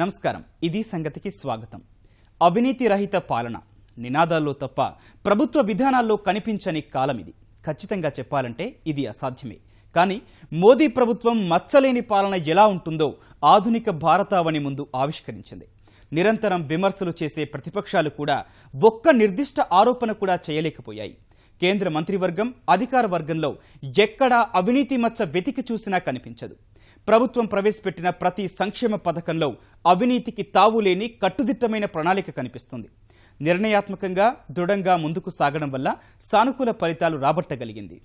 నమస్కారం, ఇది సంగతికి స్వాగతం. అవినీతి రహిత పాలన నినాదాల్లో తప్ప ప్రభుత్వ విధానాల్లో కనిపించని కాలం ఇది. ఖచ్చితంగా చెప్పాలంటే ఇది అసాధ్యమే. కానీ మోదీ ప్రభుత్వం మచ్చలేని పాలన ఎలా ఉంటుందో ఆధునిక భారతావని ముందు ఆవిష్కరించింది. నిరంతరం విమర్శలు చేసే ప్రతిపక్షాలు కూడా ఒక్క నిర్దిష్ట ఆరోపణ కూడా చేయలేకపోయాయి. కేంద్ర మంత్రివర్గం, అధికార వర్గంలో ఎక్కడా అవినీతి మచ్చ వెతికి చూసినా కనిపించదు. ప్రభుత్వం ప్రవేశపెట్టిన ప్రతి సంక్షేమ పథకంలో అవినీతికి తావులేని కట్టుదిట్టమైన ప్రణాళిక కనిపిస్తుంది. నిర్ణయాత్మకంగా దృఢంగా ముందుకు సాగడం వల్ల సానుకూల ఫలితాలు రాబట్టగలిగింది.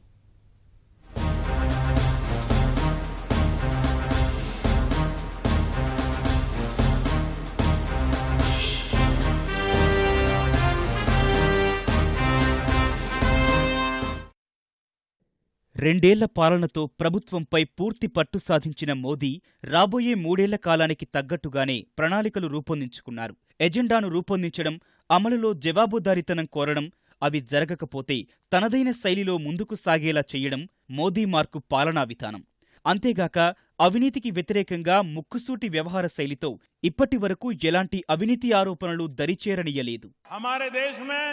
రెండేళ్ల పాలనతో ప్రభుత్వంపై పూర్తి పట్టు సాధించిన మోదీ రాబోయే మూడేళ్ల కాలానికి తగ్గట్టుగానే ప్రణాళికలు రూపొందించుకున్నారు. ఎజెండాను రూపొందించడం, అమలులో జవాబుదారీతనం కోరడం, అవి జరగకపోతే తనదైన శైలిలో ముందుకు సాగేలా చెయ్యడం మోదీ మార్కు పాలనా విధానం. అంతేగాక అవినీతికి వ్యతిరేకంగా ముక్కుసూటి వ్యవహార శైలితో ఇప్పటి వరకు ఎలాంటి అవినీతి ఆరోపణలు దరిచేరనీయలేదు. हमारे देश में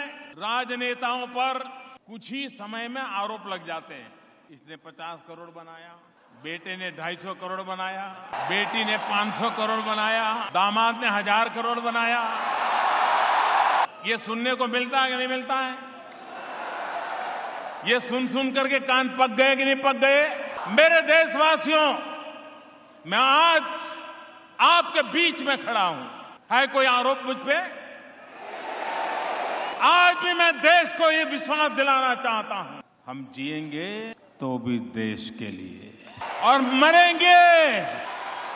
राजनेताओं पर कुछ ही समय में आरोप लग जाते हैं. इसने 50 करोड़ बनाया, बेटे ने 250 करोड़ बनाया, बेटी ने 500 करोड़ बनाया, दामाद ने 1000 करोड़ बनाया. ये सुनने को मिलता है कि नहीं मिलता है? ये सुन करके कान पक गए कि नहीं पक गए? मेरे देशवासियों, मैं आज आपके बीच में खड़ा हूं. है कोई आरोप मुझ पे? आज भी मैं देश को ये विश्वास दिलाना चाहता हूं, हम जिएंगे तो भी देश के लिए और मरेंगे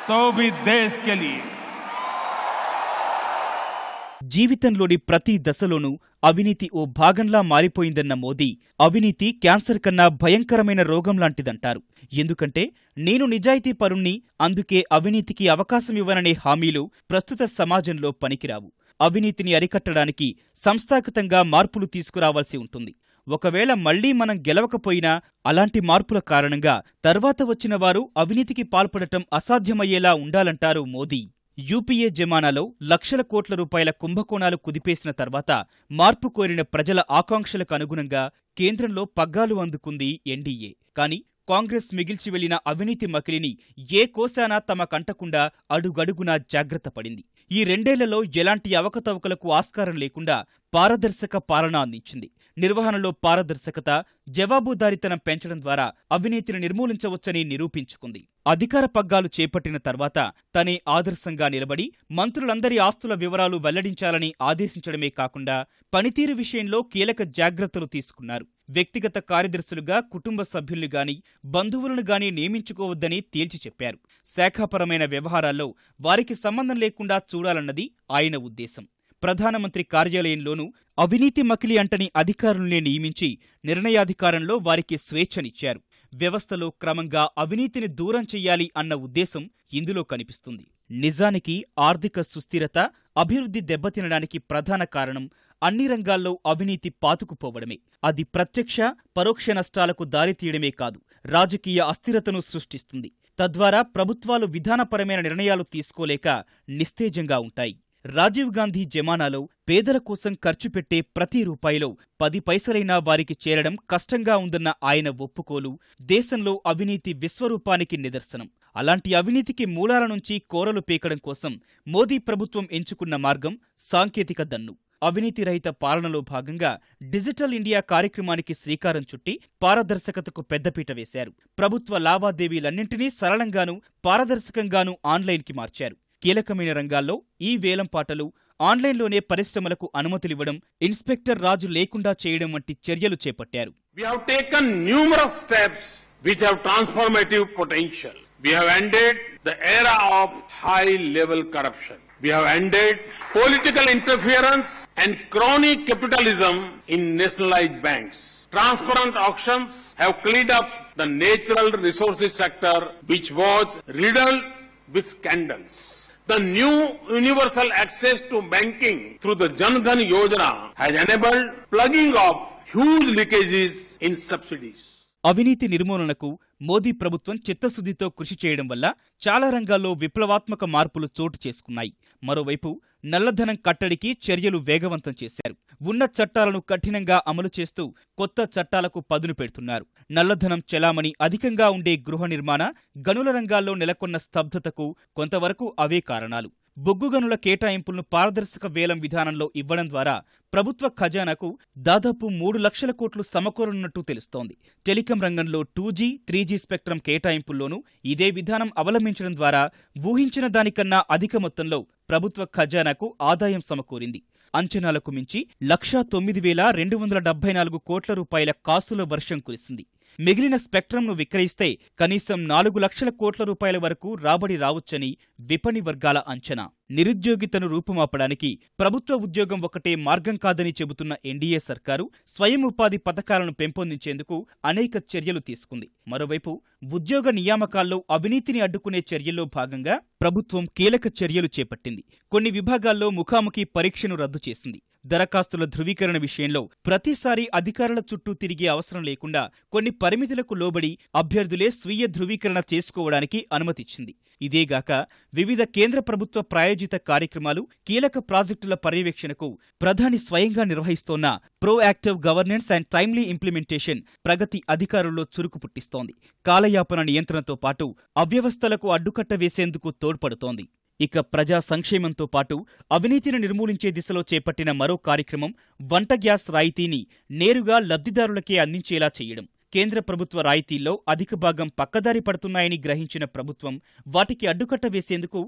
तो भी देश के लिए. జీవితంలోని ప్రతి దశలోనూ అవినీతి ఓ భాగంలా మారిపోయిందన్న మోదీ, అవినీతి క్యాన్సర్ కన్నా భయంకరమైన రోగం లాంటిదంటారు. ఎందుకంటే నేను నిజాయితీ పరుణ్ణి, అందుకే అవినీతికి అవకాశమివ్వననే హామీలు ప్రస్తుత సమాజంలో పనికిరావు. అవినీతిని అరికట్టడానికి సంస్థాగతంగా మార్పులు తీసుకురావాల్సి ఉంటుంది. ఒకవేళ మళ్లీ మనం గెలవకపోయినా అలాంటి మార్పుల కారణంగా తర్వాత వచ్చిన వారు అవినీతికి పాల్పడటం అసాధ్యమయ్యేలా ఉండాలంటారు మోదీ. యూపీఏ జమానాలో లక్షల కోట్ల రూపాయల కుంభకోణాలు కుదిపేసిన తర్వాత మార్పు కోరిన ప్రజల ఆకాంక్షలకు అనుగుణంగా కేంద్రంలో పగ్గాలు అందుకుంది ఎన్డీఏ. కానీ కాంగ్రెస్ మిగిల్చి వెళ్లిన అవినీతి మకిలిని ఏ కోశానా తమ కంటకుండా అడుగడుగునా జాగ్రత్త పడింది. ఈ రెండేళ్లలో ఎలాంటి అవకతవకలకు ఆస్కారం లేకుండా పారదర్శక పాలన అందించింది. నిర్వహణలో పారదర్శకత, జవాబుదారీతనం పెంచడం ద్వారా అవినీతిని నిర్మూలించవచ్చని నిరూపించుకుంది. అధికార పగ్గాలు చేపట్టిన తర్వాత తనే ఆదర్శంగా నిలబడి మంత్రులందరి ఆస్తుల వివరాలు వెల్లడించాలని ఆదేశించడమే కాకుండా పనితీరు విషయంలో కీలక జాగ్రత్తలు తీసుకున్నారు. వ్యక్తిగత కార్యదర్శులుగా కుటుంబ సభ్యుల్ని గాని బంధువులను గాని నియమించుకోవద్దని తేల్చి చెప్పారు. శాఖాపరమైన వ్యవహారాల్లో వారికి సంబంధం లేకుండా చూడాలన్నది ఆయన ఉద్దేశం. ప్రధానమంత్రి కార్యాలయంలోనూ అవినీతి మకిలి అంటని అధికారుల్నే నియమించి నిర్ణయాధికారంలో వారికి స్వేచ్ఛనిచ్చారు. వ్యవస్థలో క్రమంగా అవినీతిని దూరం చెయ్యాలి అన్న ఉద్దేశం ఇందులో కనిపిస్తుంది. నిజానికి ఆర్థిక సుస్థిరత, అభివృద్ధి దెబ్బతినడానికి ప్రధాన కారణం అన్ని రంగాల్లో అవినీతి పాతుకుపోవడమే. అది ప్రత్యక్ష, పరోక్ష నష్టాలకు దారితీయడమే కాదు, రాజకీయ అస్థిరతను సృష్టిస్తుంది. తద్వారా ప్రభుత్వాలు విధానపరమైన నిర్ణయాలు తీసుకోలేక నిస్తేజంగా ఉంటాయి. రాజీవ్ గాంధీ జమానాలో పేదల కోసం ఖర్చు పెట్టే ప్రతి రూపాయిలో 10 పైసలైనా వారికి చేరడం కష్టంగా ఉందన్న ఆయన ఒప్పుకోలు దేశంలో అవినీతి విశ్వరూపానికి నిదర్శనం. అలాంటి అవినీతికి మూలాల నుంచి కోరలు పీకడం కోసం మోదీ ప్రభుత్వం ఎంచుకున్న మార్గం సాంకేతిక దన్ను. అవినీతి రహిత పాలనలో భాగంగా డిజిటల్ ఇండియా కార్యక్రమానికి శ్రీకారం చుట్టి పారదర్శకతకు పెద్దపీట వేశారు. ప్రభుత్వ లావాదేవీలన్నింటినీ సరళంగానూ పారదర్శకంగానూ ఆన్లైన్కి మార్చారు. కీలకమైన రంగాల్లో ఈ వేలంపాటలు, ఆన్లైన్లోనే పరిశ్రమలకు అనుమతులివ్వడం, ఇన్స్పెక్టర్ రాజు లేకుండా చేయడం వంటి చర్యలు చేపట్టారు. We have taken numerous steps which have transformative potential. We have ended the era of high-level corruption. We have ended political interference and crony capitalism in nationalized banks. Transparent auctions have cleaned up the natural resources sector, which was riddled with scandals. The new universal access to banking through the Jan Dhan Yojana has enabled plugging of huge leakages in subsidies. అవినీతి నిర్మూలనకు మోదీ ప్రభుత్వం చిత్తశుద్ధితో కృషి చేయడం వల్ల చాలా రంగాల్లో విప్లవాత్మక మార్పులు చోటు చేసుకున్నాయి. మరోవైపు నల్లధనం కట్టడికి చర్యలు వేగవంతం చేశారు. ఉన్న చట్టాలను కఠినంగా అమలు చేస్తూ కొత్త చట్టాలకు పదును పెడుతున్నారు. నల్లధనం చెలామణి అధికంగా ఉండే గృహ నిర్మాణ, గనుల రంగాల్లో నెలకొన్న స్తబ్దతకు కొంతవరకు అవే కారణాలు. బొగ్గు గనుల కేటాయింపులను పారదర్శక వేలం విధానంలో ఇవ్వడం ద్వారా ప్రభుత్వ ఖజానాకు దాదాపు 3 లక్షల కోట్లు సమకూరనున్నట్టు తెలుస్తోంది. టెలికాం రంగంలో 2G, 3G స్పెక్ట్రమ్ కేటాయింపుల్లోనూ ఇదే విధానం అవలంబించడం ద్వారా ఊహించిన దానికన్నా అధిక మొత్తంలో ప్రభుత్వ ఖజానాకు ఆదాయం సమకూరింది. అంచనాలకు మించి 1,09,274 కోట్ల రూపాయల కాసుల వర్షం కురిసింది. మిగిలిన స్పెక్ట్రమ్ను విక్రయిస్తే కనీసం 4 లక్షల కోట్ల రూపాయల వరకు రాబడి రావచ్చని విపణి వర్గాల అంచనా. నిరుద్యోగితను రూపుమాపడానికి ప్రభుత్వ ఉద్యోగం ఒకటే మార్గం కాదని చెబుతున్న ఎన్డీఏ సర్కారు స్వయం ఉపాధి పథకాలను పెంపొందించేందుకు అనేక చర్యలు తీసుకుంది. మరోవైపు ఉద్యోగ నియామకాల్లో అవినీతిని అడ్డుకునే చర్యల్లో భాగంగా ప్రభుత్వం కీలక చర్యలు చేపట్టింది. కొన్ని విభాగాల్లో ముఖాముఖి పరీక్షను రద్దు చేసింది. దరఖాస్తుల ధృవీకరణ విషయంలో ప్రతిసారి అధికారుల చుట్టూ తిరిగే అవసరం లేకుండా కొన్ని పరిమితులకు లోబడి అభ్యర్థులే స్వీయ ధృవీకరణ చేసుకోవడానికి అనుమతిచ్చింది. ఇదేగాక వివిధ కేంద్ర ప్రభుత్వ ప్రాయోజిత కార్యక్రమాలు, కీలక ప్రాజెక్టుల పర్యవేక్షణకు ప్రధాని స్వయంగా నిర్వహిస్తోన్న proactive governance and timely implementation Pragati అధికారుల్లో చురుకు పుట్టిస్తోంది. కాలయాపన నియంత్రణతో పాటు అవ్యవస్థలకు అడ్డుకట్ట వేసేందుకు తోడ్పడుతోంది. ఇక ప్రజా సంక్షేమంతో పాటు అవినీతిని నిర్మూలించే దిశలో చేపట్టిన మరో కార్యక్రమం వంట గ్యాస్ రాయితీని నేరుగా లబ్ధిదారులకే అందించేలా చేయడం. కేంద్ర ప్రభుత్వ రాయితీల్లో అధిక భాగం పక్కదారి పడుతున్నాయని గ్రహించిన ప్రభుత్వం వాటికి అడ్డుకట్ట వేసేందుకు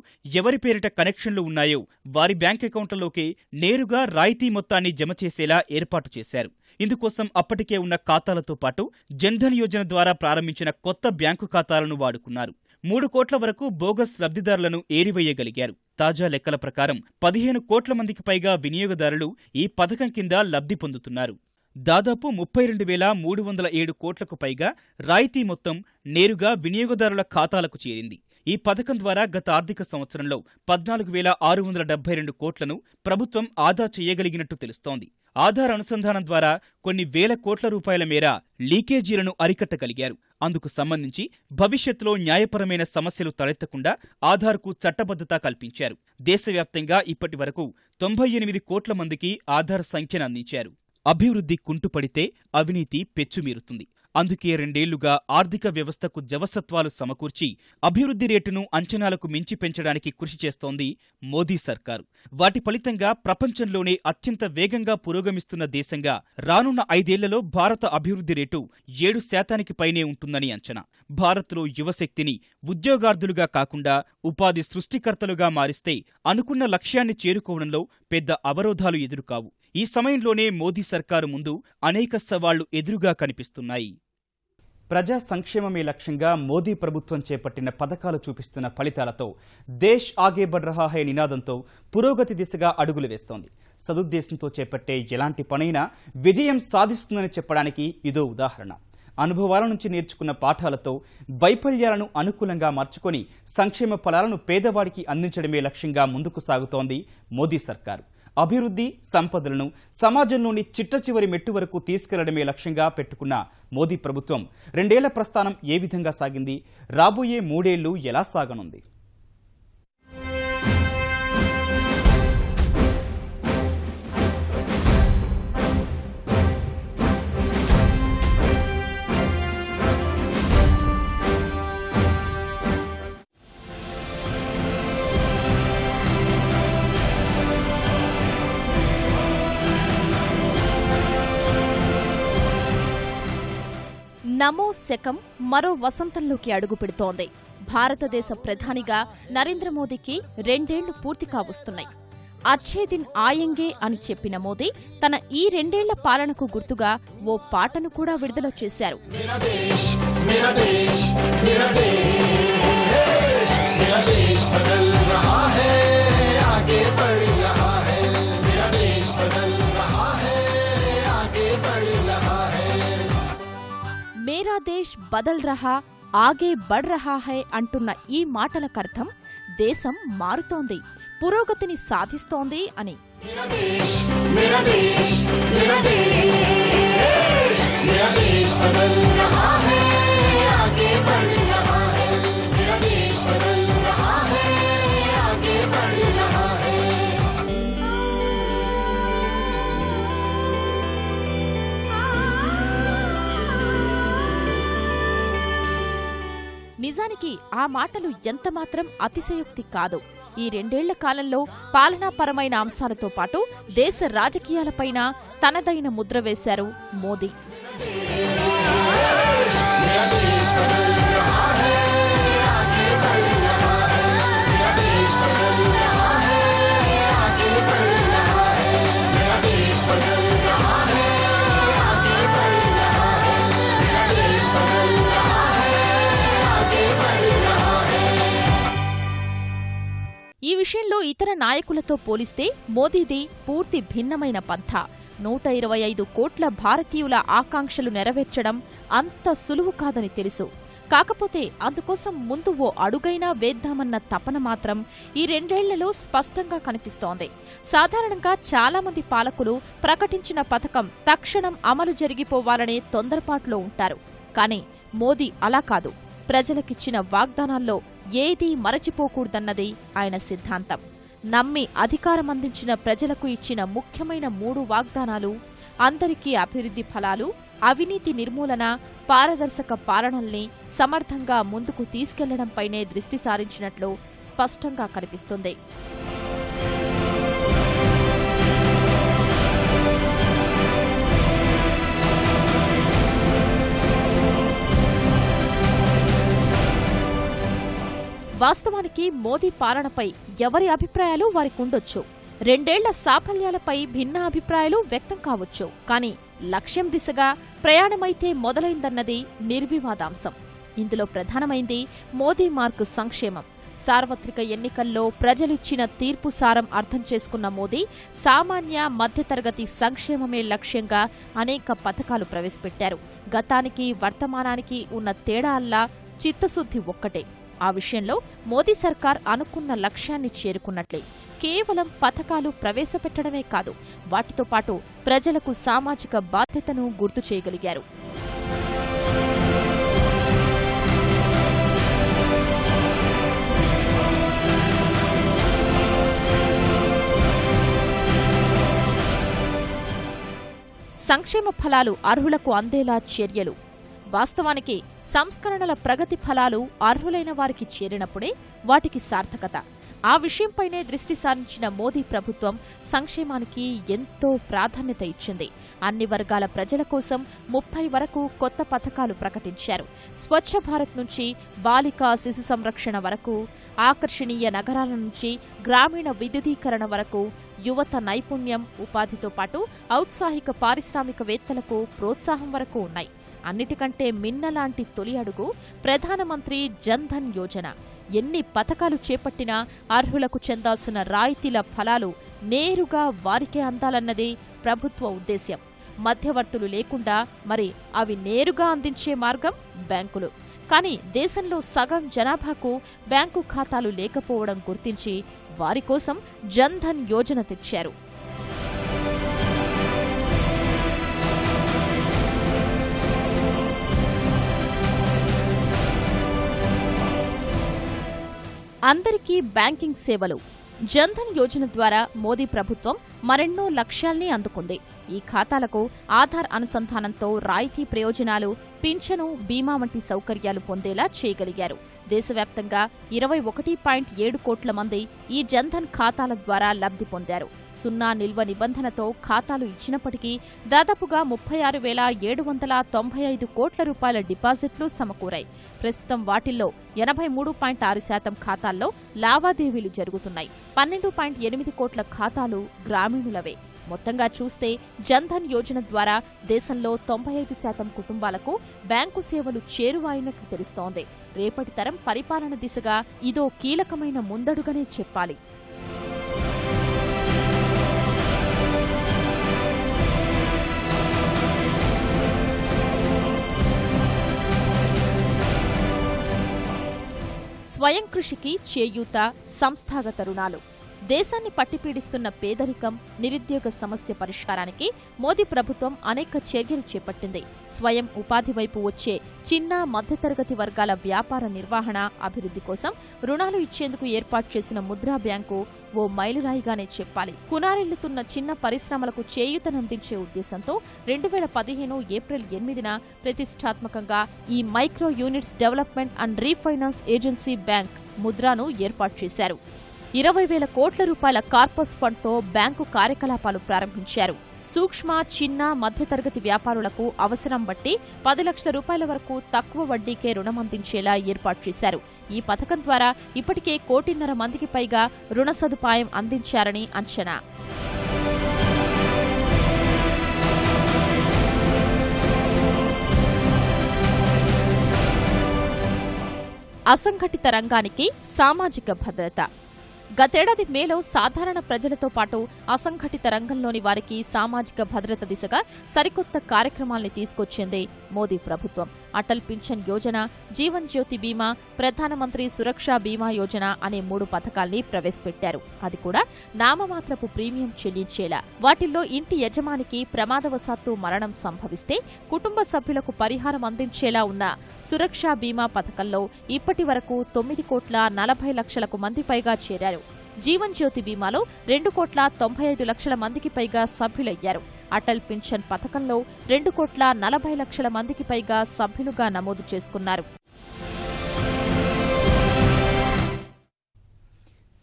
ఎవరి పేరిట కనెక్షన్లు ఉన్నాయో వారి బ్యాంక్ అకౌంట్లలోకే నేరుగా రాయితీ మొత్తాన్ని జమ చేసేలా ఏర్పాటు చేశారు. ఇందుకోసం అప్పటికే ఉన్న ఖాతాలతో పాటు జన్ధన్ యోజన ద్వారా ప్రారంభించిన కొత్త బ్యాంకు ఖాతాలను వాడుకున్నారు. 3 కోట్ల వరకు బోగస్ లబ్ధిదారులను ఏరివేయగలిగారు. తాజా లెక్కల ప్రకారం 15 కోట్ల మందికి పైగా వినియోగదారులు ఈ పథకం కింద లబ్ధి పొందుతున్నారు. దాదాపు 32,307 కోట్లకు పైగా రాయితీ మొత్తం నేరుగా వినియోగదారుల ఖాతాలకు చేరింది. ఈ పథకం ద్వారా గత ఆర్థిక సంవత్సరంలో 14,672 కోట్లను ప్రభుత్వం ఆదా చేయగలిగినట్టు తెలుస్తోంది. ఆధార్ అనుసంధానం ద్వారా కొన్ని వేల కోట్ల రూపాయల మేర లీకేజీలను అరికట్టగలిగారు. అందుకు సంబంధించి భవిష్యత్తులో న్యాయపరమైన సమస్యలు తలెత్తకుండా ఆధార్కు చట్టబద్ధత కల్పించారు. దేశవ్యాప్తంగా ఇప్పటి వరకు 98 కోట్ల మందికి ఆధార్ సంఖ్యను అందించారు. అభివృద్ధి కుంటుపడితే అవినీతి పెచ్చుమీరుతుంది. అందుకే 2 ఏళ్లుగా ఆర్థిక వ్యవస్థకు జవసత్వాలు సమకూర్చి అభివృద్ధి రేటును అంచనాలకు మించి పెంచడానికి కృషి చేస్తోంది మోదీ సర్కారు. వాటి ఫలితంగా ప్రపంచంలోనే అత్యంత వేగంగా పురోగమిస్తున్న దేశంగా రానున్న 5 ఏళ్లలో భారత అభివృద్ధి రేటు 7% పైనే ఉంటుందని అంచనా. భారత్లో యువశక్తిని ఉద్యోగార్థులుగా కాకుండా ఉపాధి సృష్టికర్తలుగా మారిస్తే అనుకున్న లక్ష్యాన్ని చేరుకోవడంలో పెద్ద అవరోధాలు ఎదురుకావు. ఈ సమయంలోనే మోదీ సర్కారు ముందు అనేక సవాళ్లు ఎదురుగా కనిపిస్తున్నాయి. ప్రజా సంక్షేమమే లక్ష్యంగా మోదీ ప్రభుత్వం చేపట్టిన పథకాలు చూపిస్తున్న ఫలితాలతో దేశ్ ఆగే బఢ్ రహా హై నినాదంతో పురోగతి దిశగా అడుగులు వేస్తోంది. సదుద్దేశంతో చేపట్టే ఎలాంటి పనైనా విజయం సాధిస్తుందని చెప్పడానికి ఇదో ఉదాహరణ. అనుభవాల నుంచి నేర్చుకున్న పాఠాలతో వైఫల్యాలను అనుకూలంగా మార్చుకొని సంక్షేమ ఫలాలను పేదవాడికి అందించడమే లక్ష్యంగా ముందుకు సాగుతోంది మోదీ సర్కారు. అభివృద్ధి, సంపదలను సమాజంలోని చిట్టచివరి మెట్టు వరకు తీసుకెళ్లడమే లక్ష్యంగా పెట్టుకున్న మోదీ ప్రభుత్వం 2 ఏళ్ల ప్రస్థానం ఏ విధంగా సాగింది? రాబోయే 3 ఏళ్లు ఎలా సాగనుంది? నమో శకం మరో వసంతంలోకి అడుగు పెడుతోంది. భారతదేశ ప్రధానిగా నరేంద్ర మోదీకి 2 ఏళ్లు పూర్తి కావస్తున్నాయి. అచ్చే దిన్ ఆయంగే అని చెప్పిన మోదీ తన ఈ 2 ఏళ్ల పాలనకు గుర్తుగా ఓ పాటను కూడా విడుదల చేశారు. మేరా దేశ్ బదల్ రహా ఆగే బఢ్ రహా హై అంటున్న ఈ మాటలకర్థం దేశం మారుతోంది, పురోగతిని సాధిస్తోంది అని. నిజానికి ఆ మాటలు ఎంతమాత్రం అతిశయోక్తి కాదు. ఈ 2 ఏళ్ల కాలంలో పాలనాపరమైన అంశాలతో పాటు దేశ రాజకీయాలపైన తనదైన ముద్ర వేశారు మోదీ. ఈ విషయంలో ఇతర నాయకులతో పోలిస్తే మోదీది పూర్తి భిన్నమైన పంథా. 125 కోట్ల భారతీయుల ఆకాంక్షలు నెరవేర్చడం అంత సులువు కాదని తెలుసు. కాకపోతే అందుకోసం ముందు ఓ అడుగైనా వేద్దామన్న తపన మాత్రం ఈ 2 ఏళ్లలో స్పష్టంగా కనిపిస్తోంది. సాధారణంగా చాలా మంది పాలకులు ప్రకటించిన పథకం తక్షణం అమలు జరిగిపోవాలనే తొందరపాటులో ఉంటారు. కానీ మోదీ అలా కాదు. ప్రజలకిచ్చిన వాగ్దానాల్లో ఏదీ మరచిపోకూడదన్నది ఆయన సిద్ధాంతం. నమ్మి అధికారమందించిన ప్రజలకు ఇచ్చిన ముఖ్యమైన 3 వాగ్దానాలు అందరికీ అభివృద్ధి ఫలాలు, అవినీతి నిర్మూలన, పారదర్శక పాలనల్ని సమర్థంగా ముందుకు తీసుకెళ్లడంపైనే దృష్టి సారించినట్లు స్పష్టంగా కనిపిస్తుంది. వాస్తవానికి మోదీ పాలనపై ఎవరి అభిప్రాయాలు వారికుండొచ్చు. 2 ఏళ్ల సాఫల్యాలపై భిన్న అభిప్రాయాలు వ్యక్తం కావచ్చు. కానీ లక్ష్యం దిశగా ప్రయాణమైతే మొదలైందన్నది నిర్వివాదాంశం. ఇందులో ప్రధానమైంది మోదీ మార్కు సంక్షేమం. సార్వత్రిక ఎన్నికల్లో ప్రజలిచ్చిన తీర్పు సారం అర్థం చేసుకున్న మోదీ సామాన్య మధ్యతరగతి సంక్షేమమే లక్ష్యంగా అనేక పథకాలు ప్రవేశపెట్టారు. గతానికి వర్తమానానికి ఉన్న తేడా అల్లా చిత్తశుద్ధి ఒక్కటే. ఆ విషయంలో మోదీ సర్కార్ అనుకున్న లక్ష్యాన్ని చేరుకున్నట్లే. కేవలం పథకాలు ప్రవేశపెట్టడమే కాదు, వాటితో పాటు ప్రజలకు సామాజిక బాధ్యతను గుర్తు చేయగలిగారు. సంక్షేమ ఫలాలు అర్హులకు అందేలా చర్యలు. వాస్తవానికి సంస్కరణల ప్రగతి ఫలాలు అర్హులైన వారికి చేరినప్పుడే వాటికి సార్థకత. ఆ విషయంపైనే దృష్టి సారించిన మోదీ ప్రభుత్వం సంక్షేమానికి ఎంతో ప్రాధాన్యత ఇచ్చింది. అన్ని వర్గాల ప్రజల కోసం 30 వరకు కొత్త పథకాలు ప్రకటించారు. స్వచ్ఛ భారత్ నుంచి బాలికా శిశు సంరక్షణ వరకు, ఆకర్షణీయ నగరాల నుంచి గ్రామీణ విద్యుదీకరణ వరకు, యువత నైపుణ్యం, ఉపాధితో పాటు ఔత్సాహిక పారిశ్రామికవేత్తలకు ప్రోత్సాహం వరకు ఉన్నాయి. అన్నిటికంటే మిన్నలాంటి తొలి అడుగు ప్రధానమంత్రి జన్ ధన్ యోజన. ఎన్ని పథకాలు చేపట్టినా అర్హులకు చెందాల్సిన రాయితీల ఫలాలు నేరుగా వారికే అందాలన్నది ప్రభుత్వ ఉద్దేశ్యం. మధ్యవర్తులు లేకుండా మరి అవి నేరుగా అందించే మార్గం బ్యాంకులు. కానీ దేశంలో సగం జనాభాకు బ్యాంకు ఖాతాలు లేకపోవడం గుర్తించి వారి కోసం జన్ ధన్ యోజన తెచ్చారు. అందరికీ బ్యాంకింగ్ సేవలు. జన్ ధన్ యోజన ద్వారా మోదీ ప్రభుత్వం మరెన్నో లక్ష్యాల్ని అందుకుంది. ఈ ఖాతాలకు ఆధార్ అనుసంధానంతో రాయితీ ప్రయోజనాలు, పింఛను, బీమా వంటి సౌకర్యాలు పొందేలా చేయగలిగారు. దేశవ్యాప్తంగా 21.7 కోట్ల మంది ఈ జన్ ధన్ ఖాతాల ద్వారా లబ్ధి పొందారు. 0 నిల్వ నిబంధనతో ఖాతాలు ఇచ్చినప్పటికీ దాదాపుగా 36,795 కోట్ల రూపాయల డిపాజిట్లు సమకూరాయి. ప్రస్తుతం వాటిల్లో 83.6% ఖాతాల్లో లావాదేవీలు జరుగుతున్నాయి. 12.8 కోట్ల ఖాతాలు గ్రామీణులవే. మొత్తంగా చూస్తే జన్ ధన్ యోజన ద్వారా దేశంలో 95% కుటుంబాలకు బ్యాంకు సేవలు చేరువైనట్లు తెలుస్తోంది. రేపటి తరం పరిపాలన దిశగా ఇదో కీలకమైన ముందడుగనే చెప్పాలి. స్వయం కృషికి చేయూత, సంస్థాగత రుణాలు. దేశాన్ని పట్టిపీడిస్తున్న పేదరికం, నిరుద్యోగ సమస్య పరిష్కారానికి మోదీ ప్రభుత్వం అనేక చర్యలు చేపట్టింది. స్వయం ఉపాధి వైపు వచ్చే చిన్న, మధ్యతరగతి వర్గాల వ్యాపార నిర్వహణ, అభివృద్ధి కోసం రుణాలు ఇచ్చేందుకు ఏర్పాటు చేసిన ముద్రా బ్యాంకు ఓ మైలురాయిగానే చెప్పాలి. కునారిల్లుతున్న చిన్న పరిశ్రమలకు చేయూతనందించే ఉద్దేశంతో 2015 ఏప్రిల్ 8న ప్రతిష్టాత్మకంగా ఈ micro units development and refinance agency bank ముద్రాను ఏర్పాటు చేశారు. 20,000 కోట్ల రూపాయల కార్పస్ ఫండ్తో బ్యాంకు కార్యకలాపాలు ప్రారంభించారు. సూక్ష్మ, చిన్న, మధ్యతరగతి వ్యాపారులకు అవసరం బట్టి 10 లక్షల రూపాయల వరకు తక్కువ వడ్డీకే రుణమందించేలా ఏర్పాటు చేశారు. ఈ పథకం ద్వారా ఇప్పటికే 1.5 కోటి మందికి పైగా రుణ సదుపాయం అందించారని అంచనా. అసంఘటిత రంగానికి సామాజిక భద్రత. గతేడాది మేలో సాధారణ ప్రజలతో పాటు అసంఘటిత రంగంలోని వారికి సామాజిక భద్రత దిశగా సరికొత్త కార్యక్రమాల్ని తీసుకొచ్చింది మోదీ ప్రభుత్వం. అటల్ పింఛన్ యోజన, జీవన్ జ్యోతి బీమా, ప్రధానమంత్రి సురక్షా బీమా యోజన అనే 3 పథకాల్ని ప్రవేశపెట్టారు. అది కూడా నామమాత్రపు ప్రీమియం చెల్లించేలా. వాటిల్లో ఇంటి యజమానికి ప్రమాదవశాత్తు మరణం సంభవిస్తే కుటుంబ సభ్యులకు పరిహారం అందించేలా ఉన్న సురక్షా బీమా పథకంలో ఇప్పటి వరకు 9,40,00,000 మంది పైగా చేరారు. జీవన్ జ్యోతి బీమాలో 2,95,00,000 మందికి పైగా సభ్యులయ్యారు. అటల్ పింఛన్ పథకంలో 2,40,00,000 మందికి పైగా సభ్యులుగా నమోదు చేసుకున్నారు.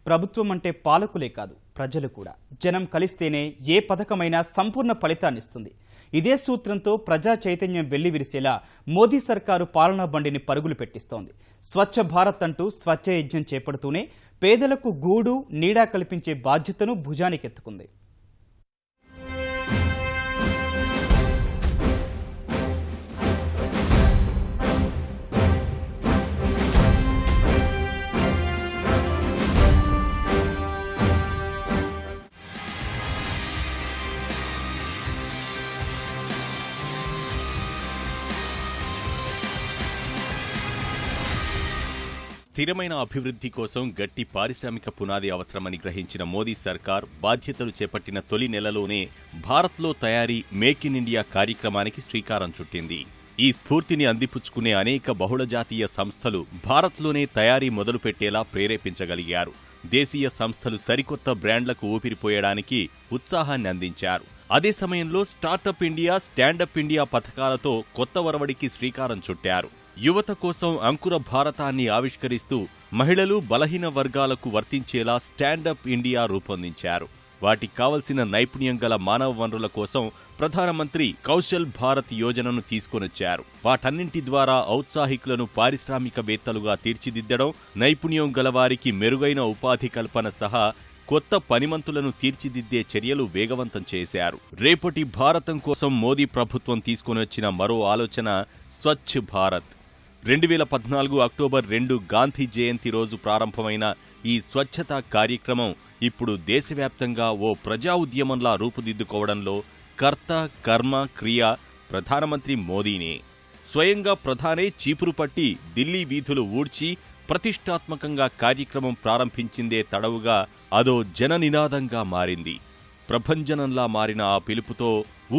ప్రభుత్వం అంటే పాలకులే కాదు, ప్రజలు కూడా. జనం కలిస్తేనే ఏ పథకమైనా సంపూర్ణ ఫలితాన్నిస్తుంది. ఇదే సూత్రంతో ప్రజా చైతన్యం వెల్లివిరిసేలా మోదీ సర్కారు పాలనా బండిని పరుగులు పెట్టిస్తోంది. స్వచ్ఛ భారత్ అంటూ స్వచ్ఛ యజ్ఞం చేపడుతూనే పేదలకు గూడు, నీడా కల్పించే బాధ్యతను భుజానికెత్తుకుంది. స్థిరమైన అభివృద్ధి కోసం గట్టి పారిశ్రామిక పునాది అవసరమని గ్రహించిన మోదీ సర్కార్ బాధ్యతలు చేపట్టిన తొలి నెలలోనే భారత్లో తయారీ మేక్ ఇన్ ఇండియా కార్యక్రమానికి శ్రీకారం చుట్టింది. ఈ స్ఫూర్తిని అందిపుచ్చుకునే అనేక బహుళజాతీయ సంస్థలు భారత్లోనే తయారీ మొదలుపెట్టేలా ప్రేరేపించగలిగారు. దేశీయ సంస్థలు సరికొత్త బ్రాండ్లకు ఊపిరిపోయడానికి ఉత్సాహాన్ని అందించారు. అదే సమయంలో స్టార్టప్ ఇండియా, స్టాండప్ ఇండియా పథకాలతో కొత్త ఒరవడికి శ్రీకారం చుట్టారు. యువత కోసం అంకుర భారతాన్ని ఆవిష్కరిస్తూ మహిళలు, బలహీన వర్గాలకు వర్తించేలా స్టాండప్ ఇండియా రూపొందించారు. వాటికి కావలసిన నైపుణ్యం గల మానవ వనరుల కోసం ప్రధానమంత్రి కౌశల్ భారత్ యోజనను తీసుకొనొచ్చారు. వాటన్నింటి ద్వారా ఔత్సాహికులను పారిశ్రామికవేత్తలుగా తీర్చిదిద్దడం, నైపుణ్యం గలవారికి మెరుగైన ఉపాధి కల్పన సహా కొత్త పనిమంతులను తీర్చిదిద్దే చర్యలు వేగవంతం చేశారు. రేపటి భారతం కోసం మోదీ ప్రభుత్వం తీసుకొనొచ్చిన మరో ఆలోచన స్వచ్ఛ భారత్. 2014 అక్టోబర్ 2 గాంధీ జయంతి రోజు ప్రారంభమైన ఈ స్వచ్ఛతా కార్యక్రమం ఇప్పుడు దేశవ్యాప్తంగా ఓ ప్రజా ఉద్యమంలా రూపుదిద్దుకోవడంలో కర్త, కర్మ, క్రియ ప్రధానమంత్రి మోదీనే. స్వయంగా ప్రధానే చీపురు పట్టి ఢిల్లీ వీధులు ఊడ్చి ప్రతిష్టాత్మకంగా కార్యక్రమం ప్రారంభించిందే తడవుగా అదో జననినాదంగా మారింది. ప్రభంజనంలా మారిన ఆ పిలుపుతో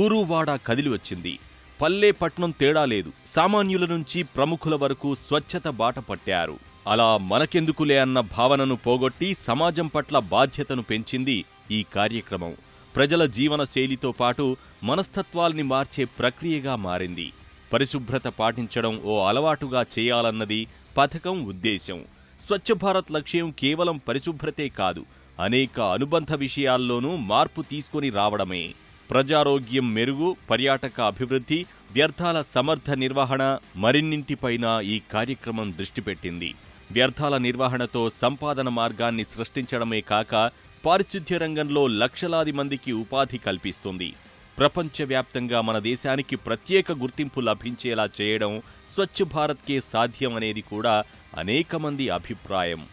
ఊరూవాడా కదిలి వచ్చింది. పల్లె పట్నం తేడా లేదు. సామాన్యుల నుంచి ప్రముఖుల వరకు స్వచ్ఛత బాట పట్టారు. అలా మనకెందుకులే అన్న భావనను పోగొట్టి సమాజం పట్ల బాధ్యతను పెంచింది ఈ కార్యక్రమం. ప్రజల జీవన శైలితో పాటు మనస్తత్వాల్ని మార్చే ప్రక్రియగా మారింది. పరిశుభ్రత పాటించడం ఓ అలవాటుగా చేయాలన్నది పథకం ఉద్దేశం. స్వచ్ఛ భారత్ లక్ష్యం కేవలం పరిశుభ్రతే కాదు, అనేక అనుబంధ విషయాల్లోనూ మార్పు తీసుకొని రావడమే. ప్రజారోగ్యం మెరుగు, పర్యాటక అభివృద్ధి, వ్యర్థాల సమర్థ నిర్వహణ మరిన్నింటిపైన ఈ కార్యక్రమం దృష్టి పెట్టింది. వ్యర్థాల నిర్వహణతో సంపాదన మార్గాన్ని సృష్టించడమే కాక పారిశుధ్య రంగంలో లక్షలాది మందికి ఉపాధి కల్పిస్తుంది. ప్రపంచవ్యాప్తంగా మన దేశానికి ప్రత్యేక గుర్తింపు లభించేలా చేయడం స్వచ్ఛ భారత్కే సాధ్యం అనేది కూడా అనేక మంది అభిప్రాయం.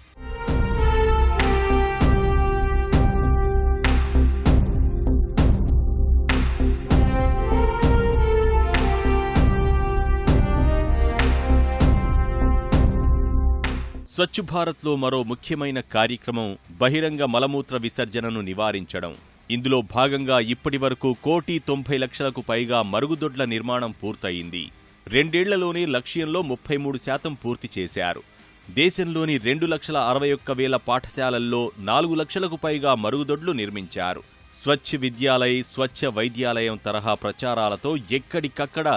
స్వచ్ఛ భారత్లో మరో ముఖ్యమైన కార్యక్రమం బహిరంగ మలమూత్ర విసర్జనను నివారించడం. ఇందులో భాగంగా ఇప్పటివరకు 1,90,00,000కు పైగా మరుగుదొడ్ల నిర్మాణం పూర్తయింది. 2 ఏళ్లలోనే లక్ష్యంలో 33% పూర్తి చేశారు. దేశంలోని 2,61,000 పాఠశాలల్లో 4 లక్షలకు పైగా మరుగుదొడ్లు నిర్మించారు. స్వచ్ఛ విద్యాలయ్, స్వచ్ఛ వైద్యాలయం తరహా ప్రచారాలతో ఎక్కడికక్కడ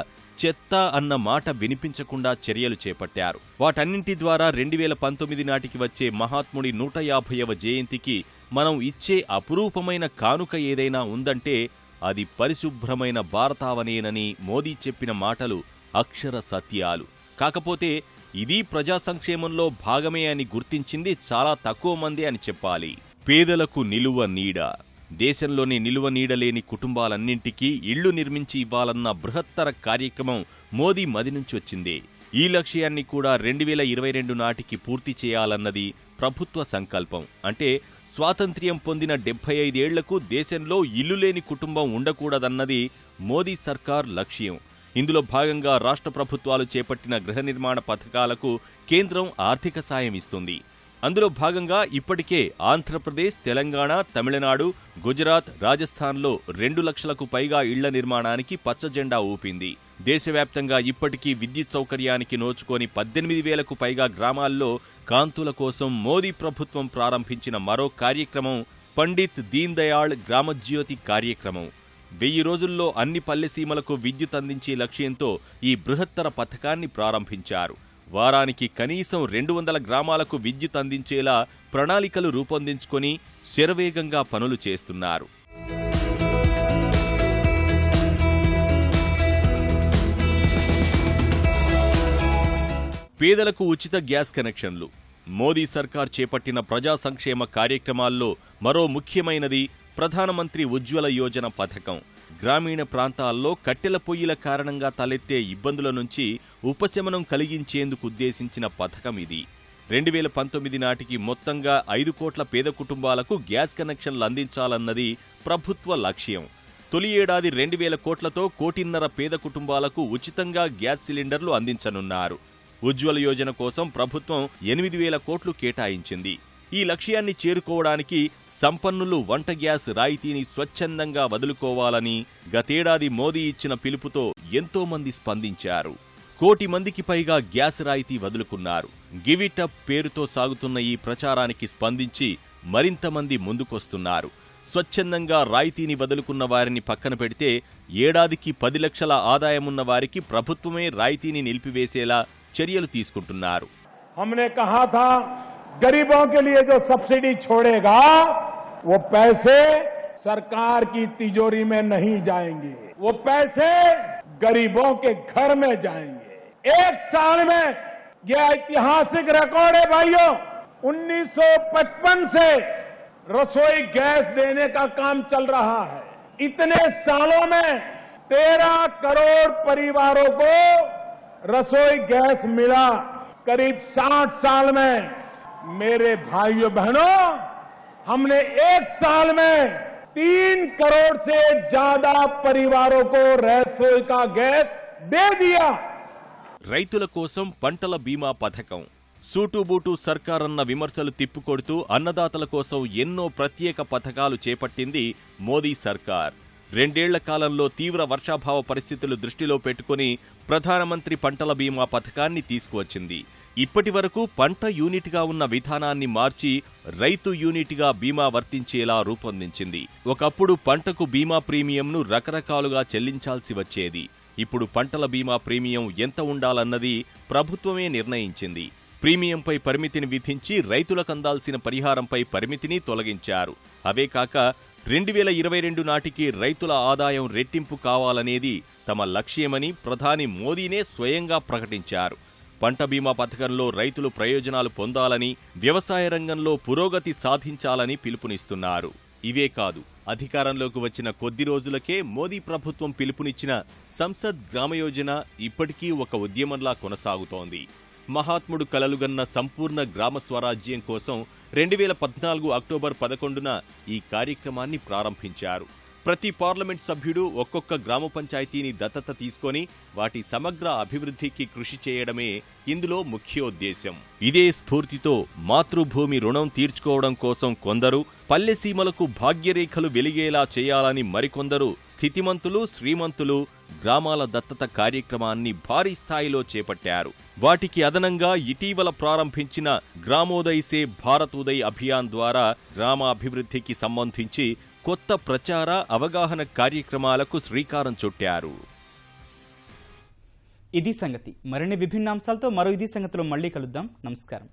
చెత్త అన్న మాట వినిపించకుండా చర్యలు చేపట్టారు. వాటన్నింటి ద్వారా 2019 నాటికి వచ్చే మహాత్ముడి 150వ జయంతికి మనం ఇచ్చే అపురూపమైన కానుక ఏదైనా ఉందంటే అది పరిశుభ్రమైన భారతావనేనని మోదీ చెప్పిన మాటలు అక్షర సత్యాలు. కాకపోతే ఇది ప్రజా సంక్షేమంలో భాగమే అని గుర్తించింది చాలా తక్కువ మంది అని చెప్పాలి. పేదలకు నిలువ నీడ. దేశంలోని నిలువ నీడలేని కుటుంబాలన్నింటికీ ఇళ్లు నిర్మించి ఇవ్వాలన్న బృహత్తర కార్యక్రమం మోదీ మది నుంచి వచ్చింది. ఈ లక్ష్యాన్ని కూడా 2022 నాటికి పూర్తి చేయాలన్నది ప్రభుత్వ సంకల్పం. అంటే స్వాతంత్ర్యం పొందిన 75 ఏళ్లకు దేశంలో ఇల్లు లేని కుటుంబం ఉండకూడదన్నది మోదీ సర్కార్ లక్ష్యం. ఇందులో భాగంగా రాష్ట్ర ప్రభుత్వాలు చేపట్టిన గృహ నిర్మాణ పథకాలకు కేంద్రం ఆర్థిక సాయం ఇస్తుంది. అందులో భాగంగా ఇప్పటికే ఆంధ్రప్రదేశ్, తెలంగాణ, తమిళనాడు, గుజరాత్, రాజస్థాన్లో 2 లక్షలకు పైగా ఇళ్ల నిర్మాణానికి పచ్చజెండా ఊపింది. దేశవ్యాప్తంగా ఇప్పటికీ విద్యుత్ సౌకర్యానికి నోచుకొని 18,000కు పైగా గ్రామాల్లో కాంతుల కోసం మోదీ ప్రభుత్వం ప్రారంభించిన మరో కార్యక్రమం పండిత్ దీన్ దయాళ్ గ్రామజ్యోతి కార్యక్రమం. 1000 రోజుల్లో అన్ని పల్లెసీమలకు విద్యుత్ అందించే లక్ష్యంతో ఈ బృహత్తర పథకాన్ని ప్రారంభించారు. వారానికి కనీసం 200 గ్రామాలకు విద్యుత్ అందించేలా ప్రణాళికలు రూపొందించుకొని శరవేగంగా పనులు చేస్తున్నారు. పేదలకు ఉచిత గ్యాస్ కనెక్షన్లు. మోదీ సర్కార్ చేపట్టిన ప్రజా సంక్షేమ కార్యక్రమాల్లో మరో ముఖ్యమైనది ప్రధానమంత్రి ఉజ్వల యోజన పథకం. గ్రామీణ ప్రాంతాల్లో కట్టెల పొయ్యిల కారణంగా తలెత్తే ఇబ్బందుల నుంచి ఉపశమనం కలిగించేందుకు ఉద్దేశించిన పథకం ఇది. 2019 నాటికి మొత్తంగా 5 కోట్ల పేద కుటుంబాలకు గ్యాస్ కనెక్షన్లు అందించాలన్నది ప్రభుత్వ లక్ష్యం. తొలి ఏడాది 2,000 కోట్లతో 1.5 కోటి పేద కుటుంబాలకు ఉచితంగా గ్యాస్ సిలిండర్లు అందించనున్నారు. ఉజ్వల యోజన కోసం ప్రభుత్వం 8,000 కోట్లు కేటాయించింది. ఈ లక్ష్యాన్ని చేరుకోవడానికి సంపన్నులు వంట గ్యాస్ రాయితీని స్వచ్ఛందంగా వదులుకోవాలని గతేడాది మోదీ ఇచ్చిన పిలుపుతో ఎంతో మంది స్పందించారు. 1 కోటి మందికి పైగా గ్యాస్ రాయితీ వదులుకున్నారు. గివ్ ఇట్ అప్ పేరుతో సాగుతున్న ఈ ప్రచారానికి స్పందించి మరింత మంది ముందుకొస్తున్నారు. స్వచ్ఛందంగా రాయితీని వదులుకున్న వారిని పక్కన పెడితే ఏడాదికి 10 లక్షల ఆదాయమున్న వారికి ప్రభుత్వమే రాయితీని నిలిపివేసేలా చర్యలు తీసుకుంటున్నారు. गरीबों के लिए जो सब्सिडी छोड़ेगा वो पैसे सरकार की तिजोरी में नहीं जाएंगे, वो पैसे गरीबों के घर में जाएंगे. 1 साल में यह ऐतिहासिक रिकॉर्ड है भाइयों. 1955 से रसोई गैस देने का काम चल रहा है. इतने सालों में 13 करोड़ परिवारों को रसोई गैस मिला. करीब 60 साल में मेरे भाइयों बहनों, हमने 1 साल में 3 करोड़ से ज्यादा परिवारों को रसोई का गैस दे दिया. రైతుల కోసం పంటల బీమా పథకం. సూటుబూటు సర్కారన్న విమర్శలు తిప్పికొడుతూ అన్నదాతల కోసం ఎన్నో ప్రత్యేక పథకాలు చేపట్టింది మోదీ సర్కార్. 2 ఏళ్ల కాలంలో తీవ్ర వర్షాభావ పరిస్థితులు దృష్టిలో పెట్టుకుని ప్రధానమంత్రి పంటల బీమా పథకాన్ని తీసుకువచ్చింది. ఇప్పటి వరకు పంట యూనిట్గా ఉన్న విధానాన్ని మార్చి రైతు యూనిట్గా బీమా వర్తించేలా రూపొందించింది. ఒకప్పుడు పంటకు బీమా ప్రీమియంను రకరకాలుగా చెల్లించాల్సి వచ్చేది. ఇప్పుడు పంటల బీమా ప్రీమియం ఎంత ఉండాలన్నది ప్రభుత్వమే నిర్ణయించింది. ప్రీమియంపై పరిమితిని విధించి రైతులకు అందాల్సిన పరిహారంపై పరిమితిని తొలగించారు. అవే కాక 2022 నాటికి రైతుల ఆదాయం రెట్టింపు కావాలనేది తమ లక్ష్యమని ప్రధాని మోదీనే స్వయంగా ప్రకటించారు. పంట బీమా పథకంలో రైతులు ప్రయోజనాలు పొందాలని, వ్యవసాయ రంగంలో పురోగతి సాధించాలని పిలుపునిస్తున్నారు. ఇవే కాదు, అధికారంలోకి వచ్చిన కొద్ది రోజులకే మోదీ ప్రభుత్వం పిలుపునిచ్చిన సంసద్ గ్రామయోజన ఇప్పటికీ ఒక ఉద్యమంలా కొనసాగుతోంది. మహాత్ముడు కలలుగన్న సంపూర్ణ గ్రామ స్వరాజ్యం కోసం 2014 అక్టోబర్ 11న ఈ కార్యక్రమాన్ని ప్రారంభించారు. ప్రతి పార్లమెంట్ సభ్యుడు ఒక్కొక్క గ్రామ పంచాయతీని దత్తత తీసుకొని వాటి సమగ్ర అభివృద్ధికి కృషి చేయడమే ఇందులో ముఖ్యోద్దేశం. ఇదే స్ఫూర్తితో మాతృభూమి రుణం తీర్చుకోవడం కోసం కొందరు, పల్లెసీమలకు భాగ్యరేఖలు వెలిగేలా చేయాలని మరికొందరు స్థితిమంతులు, శ్రీమంతులు గ్రామాల దత్తత కార్యక్రమాన్ని భారీ స్థాయిలో చేపట్టారు. వాటికి అదనంగా ఇటీవల ప్రారంభించిన గ్రామోదయ్ సే భారత్ ఉదయ్ అభియాన్ ద్వారా గ్రామాభివృద్ధికి సంబంధించి కొత్త ప్రచార, అవగాహన కార్యక్రమాలకు శ్రీకారం చుట్టారు. ఇది సంగతి. మరిన్ని విభిన్న అంశాలతో మరో ఇది సంగతిలో మళ్ళీ కలుద్దాం. నమస్కారం.